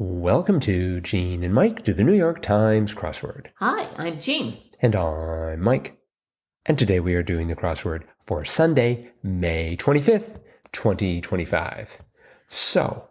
Welcome to Gene and Mike do the New York Times crossword. Hi, I'm Jean. And I'm Mike. And today we are doing the crossword for Sunday, May 25th, 2025. So,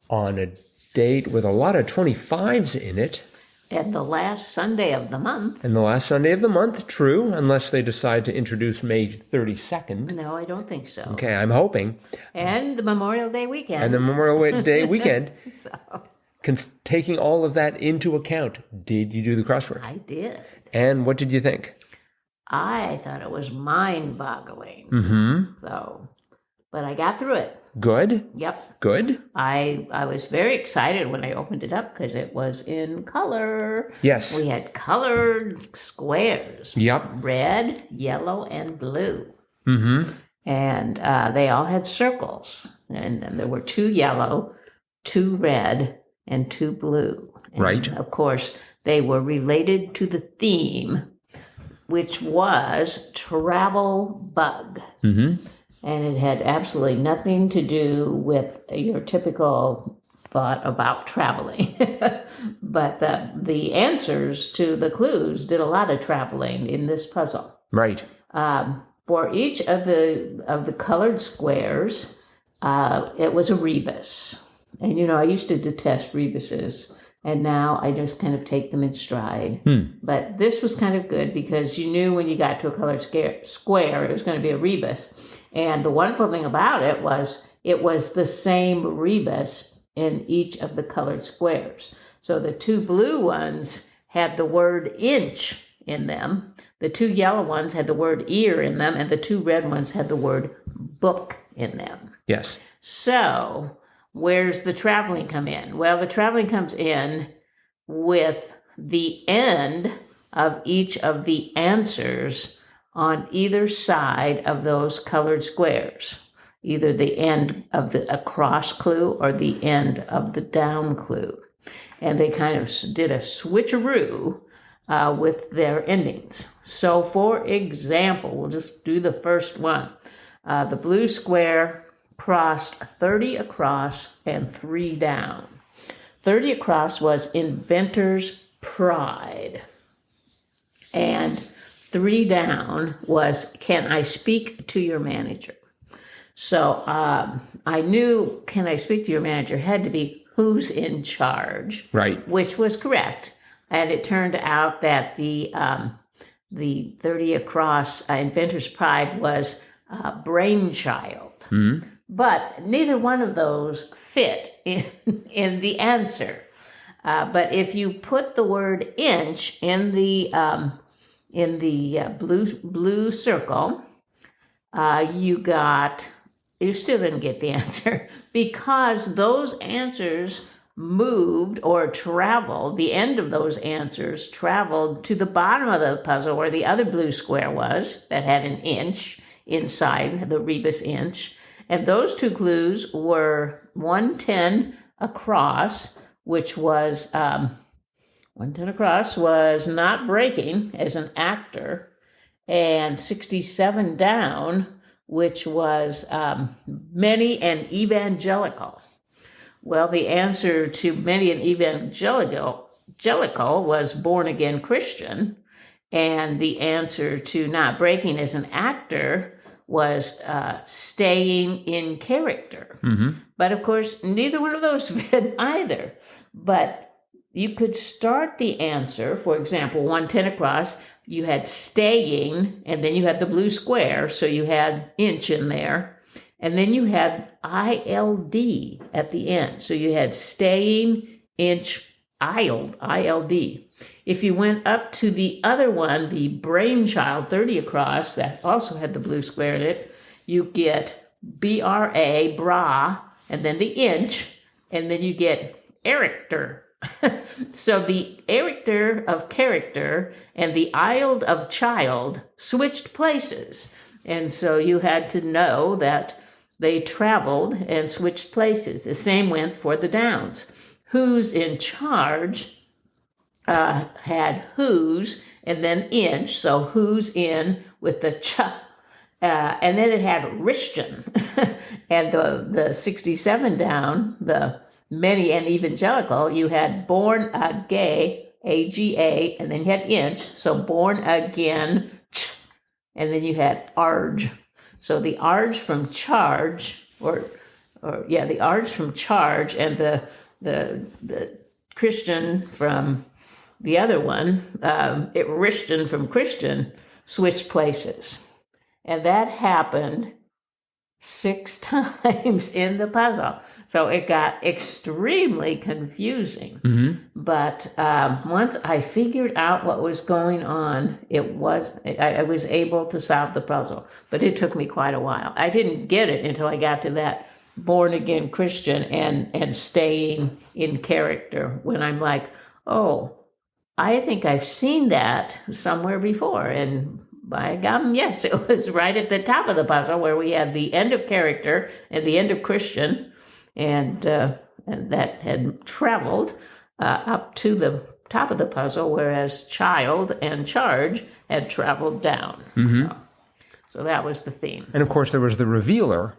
on a date with a lot of 25s in it. And the last Sunday of the month. And the last Sunday of the month, true, unless they decide to introduce May 32nd. No, I don't think so. Okay, I'm hoping. And the Memorial Day weekend. And the Memorial Day weekend. So, taking all of that into account, did you do the crossword? I did. And what did you think? I thought it was mind-boggling. Mm-hmm. But I got through it. Good? Yep. Good? I was very excited when I opened it up because it was in color. Yes. We had colored squares. Yep. Red, yellow, and blue. Mm-hmm. And they all had circles. And then there were 2 yellow, 2 red, and 2 blue. And right. Of course, they were related to the theme, which was travel bug. Mm-hmm. And it had absolutely nothing to do with your typical thought about traveling. But the answers to the clues did a lot of traveling in this puzzle. Right. For each of the colored squares, it was a rebus. And, I used to detest rebuses, and now I just kind of take them in stride. But this was kind of good because you knew when you got to a colored square, it was going to be a rebus. And the wonderful thing about it was the same rebus in each of the colored squares. So the 2 blue ones had the word inch in them. The 2 yellow ones had the word ear in them, and the 2 red ones had the word book in them. Yes. So where's the traveling come in? Well, the traveling comes in with the end of each of the answers on either side of those colored squares, either the end of the across clue or the end of the down clue. And they kind of did a switcheroo with their endings. So, for example, we'll just do the first one. The blue square crossed 30 across and 3 down. 30 across was inventor's pride. And 3 down was, can I speak to your manager? So I knew, can I speak to your manager, had to be who's in charge. Right. Which was correct. And it turned out that the 30 across inventor's pride was brainchild. Mm-hmm. But neither one of those fit in the answer. But if you put the word inch in the blue circle, you still didn't get the answer because those answers moved or traveled, the end of those answers traveled to the bottom of the puzzle where the other blue square was that had an inch inside, the rebus inch. And those 2 clues were 110 across, which was 110 across was not breaking as an actor, and 67 down, which was many and evangelical. Well, the answer to many and evangelical was born again Christian, and the answer to not breaking as an actor was staying in character. Mm-hmm. But of course, neither one of those fit either. But you could start the answer, for example, 110 across, you had staying, and then you had the blue square, so you had inch in there. And then you had ILD at the end. So you had staying, inch, ILD. If you went up to the other one, the brainchild, 30 across, that also had the blue square in it, you get BRA, bra, and then the inch, and then you get character. So the character of character and the ild of child switched places. And so you had to know that they traveled and switched places. The same went for the downs. Who's in charge had whose and then inch, so who's in with the ch. And then it had Richton. And the 67 down, the many and evangelical, you had born again, AGA, and then you had inch, so born again, and then you had arge. So the arge from charge, the arge from charge, and the Christian from the other one, Richtian from Christian, switched places. And that happened 6 times in the puzzle. So it got extremely confusing. Mm-hmm. But once I figured out what was going on, I was able to solve the puzzle. But it took me quite a while. I didn't get it until I got to that born-again Christian and staying in character, when I'm like, oh, I think I've seen that somewhere before. And by gum, yes, it was right at the top of the puzzle where we had the end of character and the end of Christian, and that had traveled up to the top of the puzzle, whereas child and charge had traveled down. Mm-hmm. So that was the theme. And of course, there was the revealer.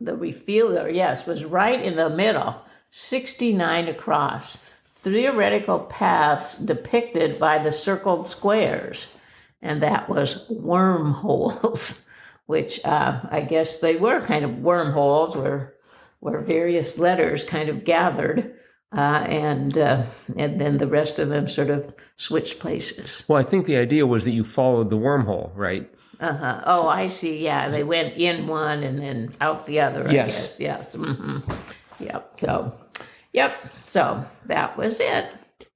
The revealer, yes, was right in the middle, 69 across. Theoretical paths depicted by the circled squares. And that was wormholes, which I guess they were kind of wormholes where various letters kind of gathered, and then the rest of them sort of switched places. Well, I think the idea was that you followed the wormhole, right? Uh-huh. Oh, I see. Yeah, they went in one and then out the other, I guess. Yes. Mm-hmm. Yep. So that was it.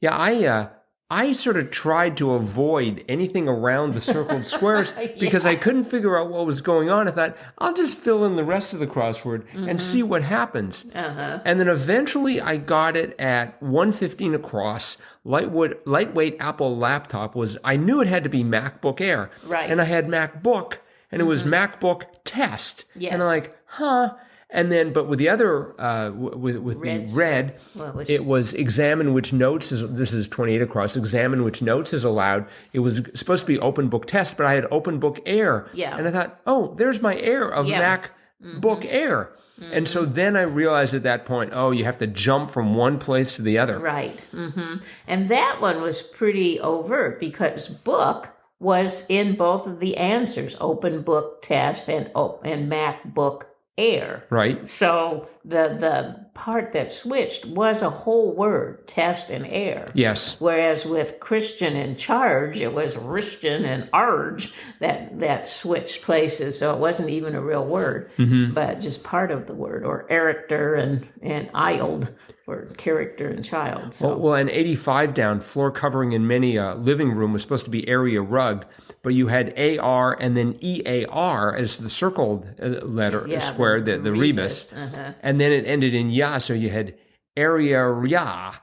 Yeah, I sort of tried to avoid anything around the circled squares because I couldn't figure out what was going on. I thought, I'll just fill in the rest of the crossword and see what happens. Uh-huh. And then eventually I got it at 115 across. Lightweight Apple laptop I knew it had to be MacBook Air. Right. And I had MacBook, and it was MacBook Test. Yes. And I'm like, huh. And then, but with the other, with the red, it was examine which notes this is 28 across, examine which notes is allowed. It was supposed to be open book test, but I had open book Air. Yeah. And I thought, oh, there's my Air of MacBook Air. Mm-hmm. And so then I realized at that point, oh, you have to jump from one place to the other. Right. Mm-hmm. And that one was pretty overt because book was in both of the answers, open book test and MacBook Air. Right. So the part that switched was a whole word, test and air. Yes. Whereas with Christian and charge, it was Richtian and arge that switched places. So it wasn't even a real word, but just part of the word, or character and ild for character and child. So. Well, and 85 down, floor covering in many living room was supposed to be area rug, but you had AR and then EAR as the circled letter square, the rebus. Uh-huh. And then it ended in ya, so you had area ya,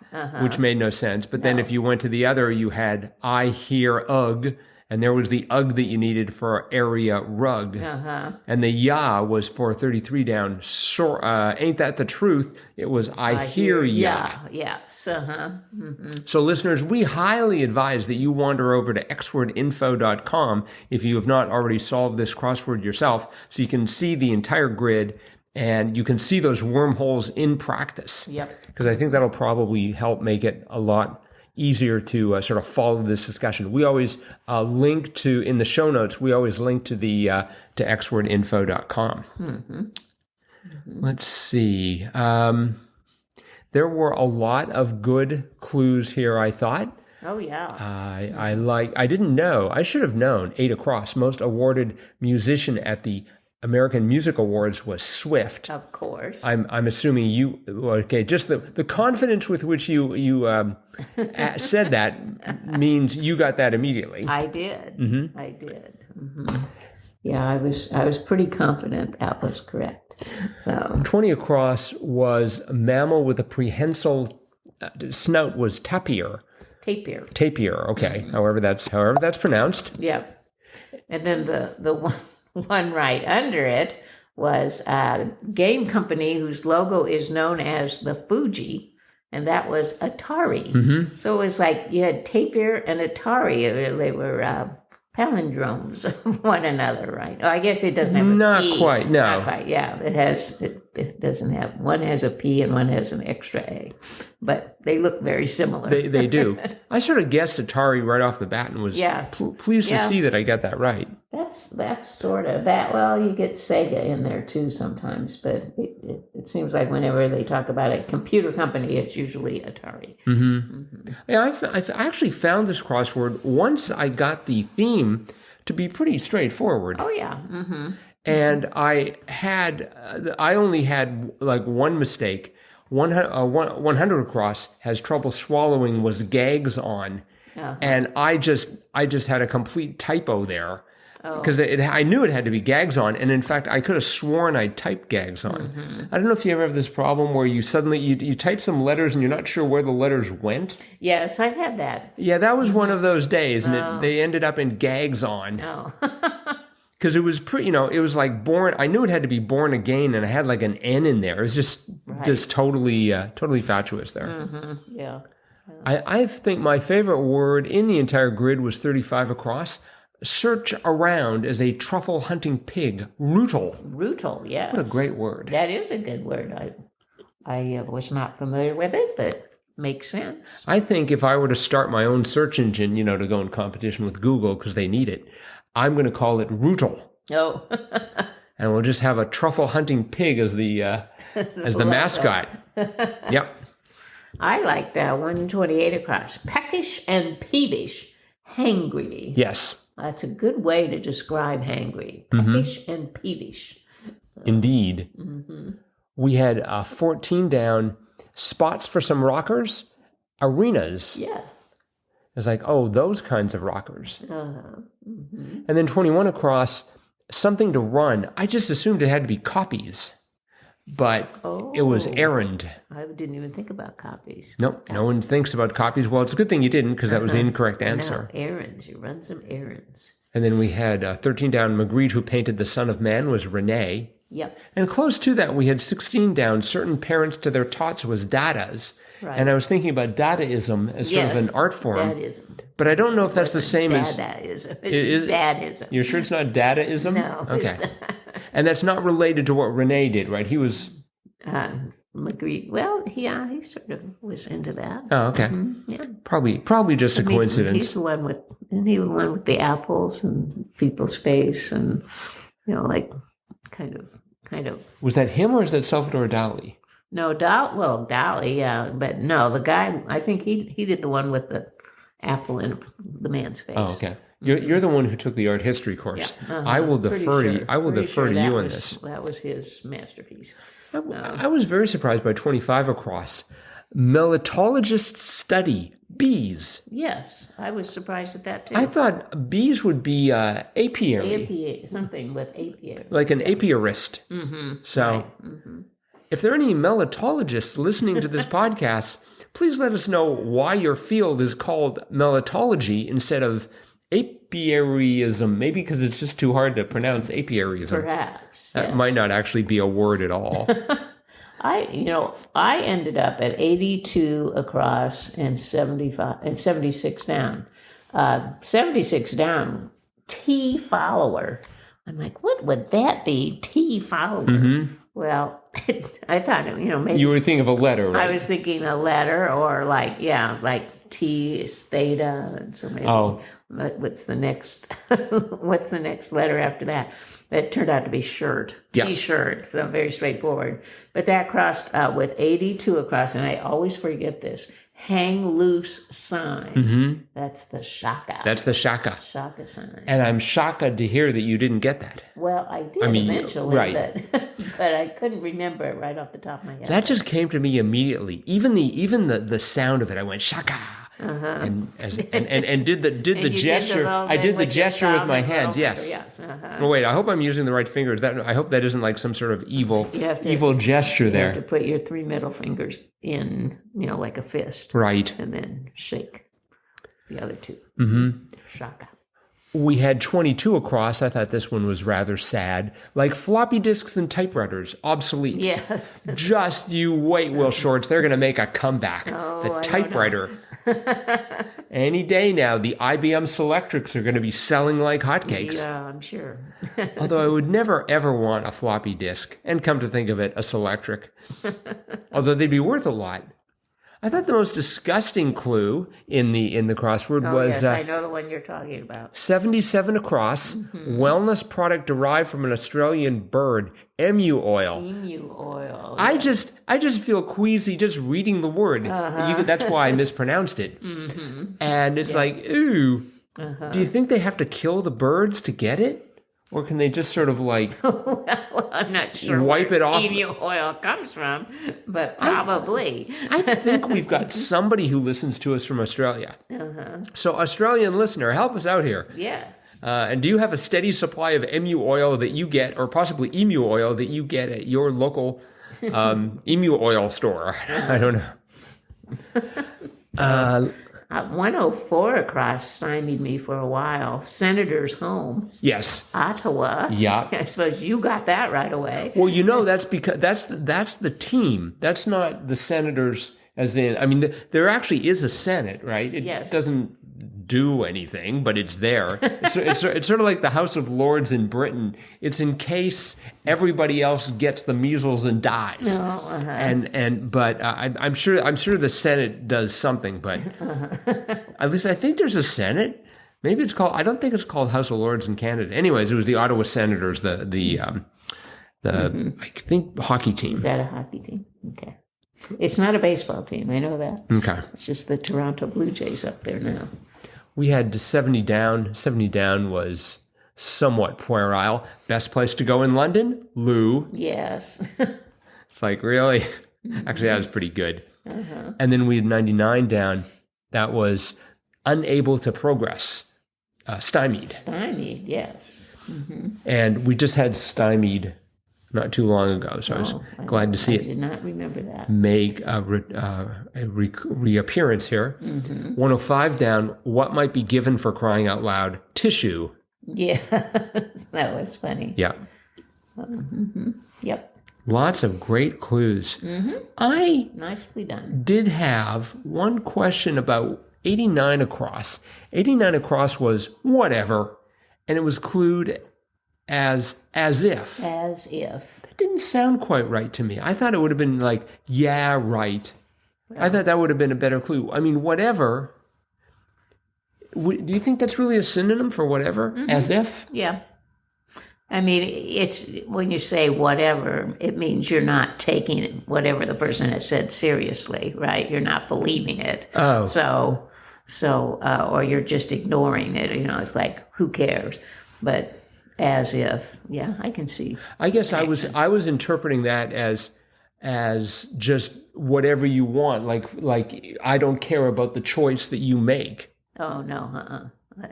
which made no sense. But then if you went to the other, you had I hear ugh, and there was the ugh that you needed for area rug. And the ya was for 33 down. So, ain't that the truth? It was I hear ya. Yes. So listeners, we highly advise that you wander over to xwordinfo.com if you have not already solved this crossword yourself, so you can see the entire grid and you can see those wormholes in practice. Yep. Because I think that'll probably help make it a lot easier to sort of follow this discussion. We always link to, in the show notes, we always link to the to xwordinfo.com. Let's see. There were a lot of good clues here, I thought. Oh, yeah. I didn't know. I should have known. 8 across. Most awarded musician at the American Music Awards was Swift. Of course. I'm assuming you, okay, just the confidence with which you said that means you got that immediately. I did. I did. Yeah, I was pretty confident that was correct. 20 across was mammal with a prehensile snout was tapir. Tapir, okay. However that's pronounced. Yep. And then the one right under it was a game company whose logo is known as the Fuji, and that was Atari. So it was like you had Tapir and Atari. They were palindromes of one another, right? Oh, I guess it doesn't have a Not P. quite, no. Not quite, yeah. It doesn't have, one has a P and one has an extra A. But they look very similar. They do. I sort of guessed Atari right off the bat and was pleased to see that I got that right. That's sort of that. Well, you get Sega in there too sometimes, but it seems like whenever they talk about a computer company, it's usually Atari. Yeah, I actually found this crossword once I got the theme to be pretty straightforward. Oh yeah. And I only had like one mistake. 100 across has trouble swallowing was gags on. And I just had a complete typo there. Because I knew it had to be gags on, and in fact, I could have sworn I typed gags on. I don't know if you ever have this problem where you suddenly you type some letters and you're not sure where the letters went. Yes, I've had that. Yeah, that was one of those days, and they ended up in gags on. Because it was pretty, it was like born. I knew it had to be born again, and I had like an N in there. It was just totally fatuous there. Yeah. I think my favorite word in the entire grid was 35 across. Search around as a truffle hunting pig. Rootle. Rootle, yes. What a great word. That is a good word. I was not familiar with it, but makes sense. I think if I were to start my own search engine, to go in competition with Google because they need it, I'm going to call it Rootle. Oh. And we'll just have a truffle hunting pig as the mascot. Yep. I like that 128 across. Peckish and peevish. Hangry. Yes. That's a good way to describe hangry. Peckish and peevish. Indeed. We had 14 down. Spots for some rockers. Arenas. Yes. It's like, those kinds of rockers. And then 21 across. Something to run. I just assumed it had to be copies. But it was errand. I didn't even think about copies. Nope, no one thinks about copies. Well, it's a good thing you didn't because that was the incorrect answer. No, errands. You run some errands. And then we had 13 down, Magritte, who painted The Son of Man, was Renee. Yep. And close to that, we had 16 down, certain parents to their tots was Dadas. Right. And I was thinking about Dadaism as sort of an art form. Dadaism. But I don't know if that's the same as... Dadaism. It's Dadaism. You're sure it's not Dadaism? No. Okay. And that's not related to what Renee did, right? He was... Magritte. Well, he sort of was into that. Oh, okay. Yeah. Probably just a coincidence. He's the one with the apples and people's face and, like kind of. Was that him or is that Salvador Dali? No, Dali, yeah. But no, the guy, I think he did the one with the apple in the man's face. Oh, okay. You're the one who took the art history course. Yeah. I will defer to you. I will defer to you on this. That was his masterpiece. I was very surprised by 25 across. Melitologists study bees. Yes, I was surprised at that too. I thought bees would be apiary. Something with apiary. Like an apiarist. So if there are any melitologists listening to this podcast, please let us know why your field is called melitology instead of apiaryism. Maybe because it's just too hard to pronounce apiaryism. Perhaps. That might not actually be a word at all. I ended up at 82 across and 76 down. 76 down, T follower. I'm like, what would that be? T follower. Well, I thought, maybe. You were thinking of a letter, right? I was thinking a letter or like T is theta. And so maybe what's the next letter after that? It turned out to be shirt, T-shirt, so very straightforward. But that crossed with 82 across, and I always forget this, hang loose sign. That's the shaka. That's the shaka. Shaka sign. And I'm shocked to hear that you didn't get that. Well, I did eventually, right. but I couldn't remember it right off the top of my head. That just came to me immediately. Even the sound of it, I went shaka. And did the gesture. I did the gesture with my hands. Yes. Oh, wait, I hope I'm using the right fingers. I hope that isn't like some sort of evil gesture there. You have to put your 3 middle fingers in, like a fist. Right. And then shake the other 2. Shaka. We had 22 across. I thought this one was rather sad. Like floppy disks and typewriters, obsolete. Yes. Just you wait, Will Shorts. They're going to make a comeback. The typewriter. Any day now, the IBM Selectrics are going to be selling like hotcakes. Yeah, I'm sure. Although I would never, ever want a floppy disk. And come to think of it, a Selectric. Although they'd be worth a lot. I thought the most disgusting clue in the crossword was yes, I know the one you're talking about. 77 across, wellness product derived from an Australian bird, emu oil. Emu oil. I just feel queasy just reading the word. That's why I mispronounced it. And it's like, ooh. Do you think they have to kill the birds to get it? Or can they just sort of like Well, I'm not sure wipe where it off? emu oil comes from, but probably. I think we've got somebody who listens to us from Australia. So Australian listener, help us out here. Yes. And do you have a steady supply of emu oil that you get, or possibly emu oil that you get at your local emu oil store? I don't know. 104 across stymied me for a while. Senator's home. Yes. Ottawa. Yeah. I suppose you got that right away. Well, that's because that's the team. That's not the senators. As in, I mean, there actually is a Senate, right? It doesn't do anything, but it's there. It's sort of like the House of Lords in Britain. It's in case everybody else gets the measles and dies. But I'm sure the Senate does something. But at least I think there's a Senate. Maybe it's called. I don't think it's called House of Lords in Canada. Anyways, it was the Ottawa Senators, the I think hockey team. Is that a hockey team? Okay. It's not a baseball team. I know that. Okay. It's just the Toronto Blue Jays up there now. We had 70 down. 70 down was somewhat puerile. Best place to go in London? Lou. Yes. It's like, really? Actually, that was pretty good. And then we had 99 down. That was unable to progress. Stymied. Stymied, yes. And we just had stymied not too long ago, so I was glad to see it. I did not remember that. Make a reappearance here. 105 down. What might be given for crying out loud? Tissue. Yeah, that was funny. Yeah. Yep. Lots of great clues. I Nicely done. did have one question about 89 across. 89 across was whatever, and it was clued as if. As if. That didn't sound quite right to me. I thought it would have been like, yeah, right. I thought that would have been a better clue. I mean, whatever. Do you think that's really a synonym for whatever? As if? Yeah. I mean, it's when you say whatever, it means you're not taking whatever the person has said seriously, right? You're not believing it. Oh. So, or you're just ignoring it. You know, it's like, who cares? But as if, yeah, I can see. I guess I was interpreting that as just whatever you want. Like I don't care about the choice that you make. Oh no,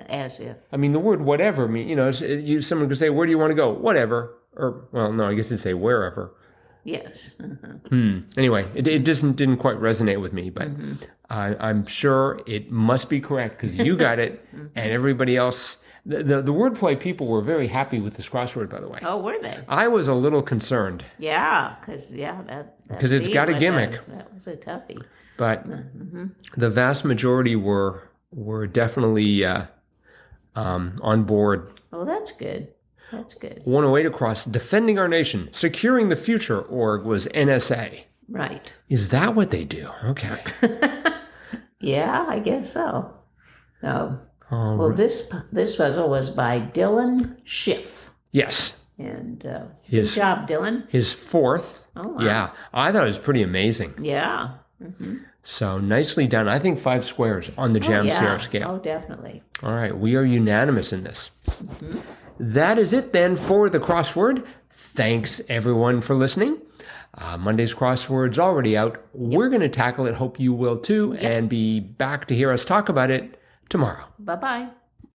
as if. I mean, the word whatever mean, someone could say, "Where do you want to go?" Whatever, or well, no, I guess it'd say wherever. Yes. Anyway, it didn't quite resonate with me, but I'm sure it must be correct because you got it, and everybody else. The wordplay people were very happy with this crossword, by the way. Oh, were they? I was a little concerned. Yeah, because it's got a gimmick. That was a toughie. But the vast majority were definitely on board. Oh, that's good. That's good. 108 across, defending our nation, securing the future org was NSA. Right. Is that what they do? Okay. Yeah, I guess so. Oh. Well, this puzzle was by Dylan Schiff. Yes. And good job, Dylan. His fourth. Oh, wow. Yeah. I thought it was pretty amazing. Yeah. So nicely done. I think 5 squares on the Jam Sierra scale. Oh, definitely. All right. We are unanimous in this. That is it then for the crossword. Thanks everyone for listening. Monday's crossword's already out. We're going to tackle it. Hope you will too. And be back to hear us talk about it tomorrow. Bye-bye.